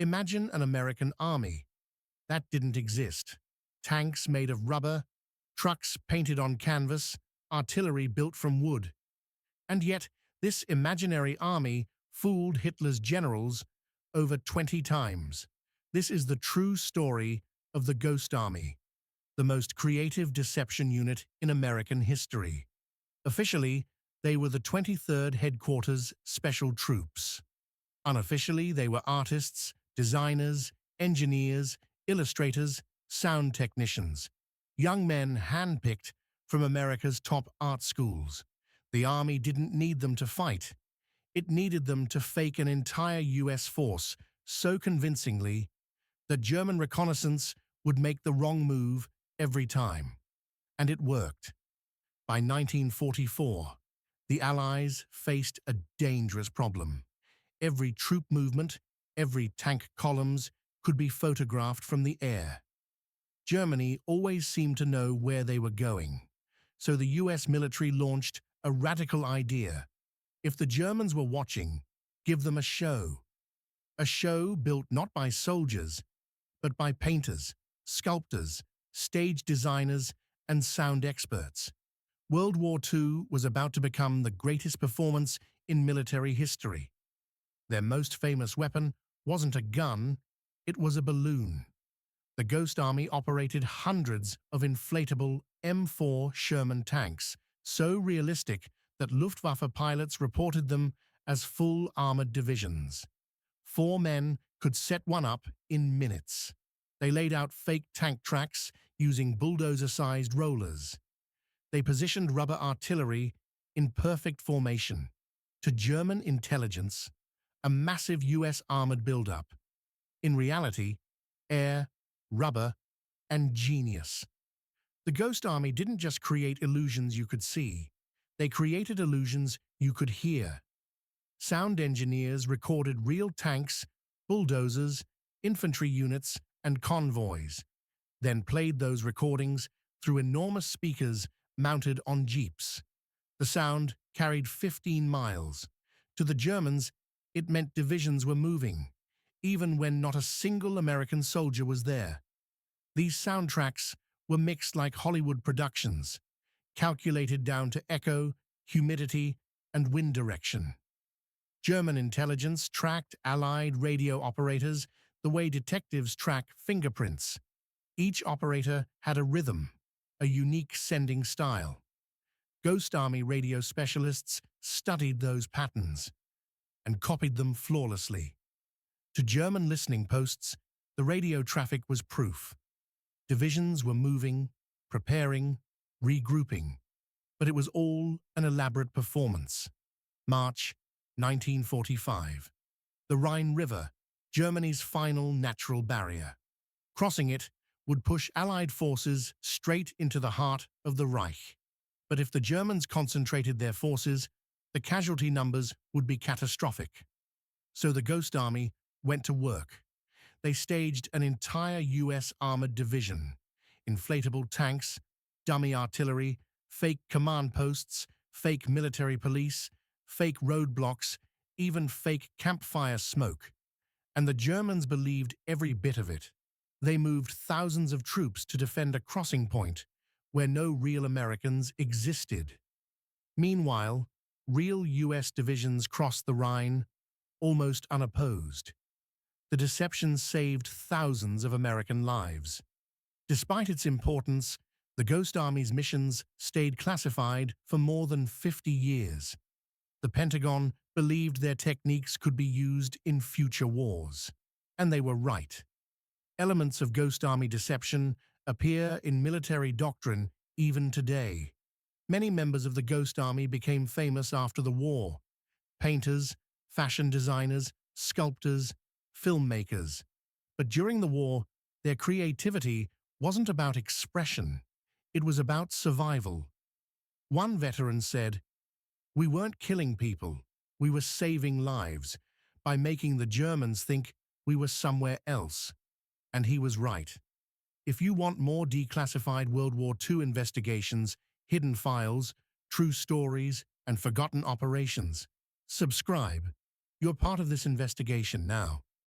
Imagine an American army. That didn't exist. Tanks made of rubber, trucks painted on canvas, artillery built from wood. And yet, this imaginary army fooled Hitler's generals over 20 times. This is the true story of the Ghost Army, the most creative deception unit in American history. Officially, they were the 23rd Headquarters Special Troops. Unofficially, they were artists, designers, engineers, illustrators, sound technicians, young men handpicked from America's top art schools. The army didn't need them to fight. It needed them to fake an entire US force so convincingly that German reconnaissance would make the wrong move every time. And it worked. By 1944, the Allies faced a dangerous problem. Every troop movement, every tank columns could be photographed from the air. Germany always seemed to know where they were going, so the US military launched a radical idea. If the Germans were watching, give them a show. A show built not by soldiers, but by painters, sculptors, stage designers, and sound experts. World War II was about to become the greatest performance in military history. Their most famous weapon wasn't a gun, it was a balloon. The Ghost Army operated hundreds of inflatable M4 Sherman tanks, so realistic that Luftwaffe pilots reported them as full armored divisions. 4 men could set one up in minutes. They laid out fake tank tracks using bulldozer-sized rollers. They positioned rubber artillery in perfect formation. To German intelligence, a massive US armored buildup. In reality, air, rubber, and genius. The Ghost Army didn't just create illusions you could see. They created illusions you could hear. Sound engineers recorded real tanks, bulldozers, infantry units, and convoys, then played those recordings through enormous speakers mounted on jeeps. The sound carried 15 miles. To the Germans, it meant divisions were moving, even when not a single American soldier was there. These soundtracks were mixed like Hollywood productions, calculated down to echo, humidity, and wind direction. German intelligence tracked Allied radio operators the way detectives track fingerprints. Each operator had a rhythm, a unique sending style. Ghost Army radio specialists studied those patterns and copied them flawlessly. To German listening posts, the radio traffic was proof. Divisions were moving, preparing, regrouping, but it was all an elaborate performance. March 1945. The Rhine River, Germany's final natural barrier. Crossing it would push Allied forces straight into the heart of the Reich. But if the Germans concentrated their forces, the casualty numbers would be catastrophic. So the Ghost Army went to work. They staged an entire US armored division, inflatable tanks, dummy artillery, fake command posts, fake military police, fake roadblocks, even fake campfire smoke. And the Germans believed every bit of it. They moved thousands of troops to defend a crossing point where no real Americans existed. Meanwhile, real US divisions crossed the Rhine, almost unopposed. The deception saved thousands of American lives. Despite its importance, the Ghost Army's missions stayed classified for more than 50 years. The Pentagon believed their techniques could be used in future wars. And they were right. Elements of Ghost Army deception appear in military doctrine even today. Many members of the Ghost Army became famous after the war. Painters, fashion designers, sculptors, filmmakers. But during the war, their creativity wasn't about expression. It was about survival. One veteran said, "We weren't killing people, we were saving lives by making the Germans think we were somewhere else." And he was right. If you want more declassified World War II investigations, hidden files, true stories, and forgotten operations, subscribe. You're part of this investigation now.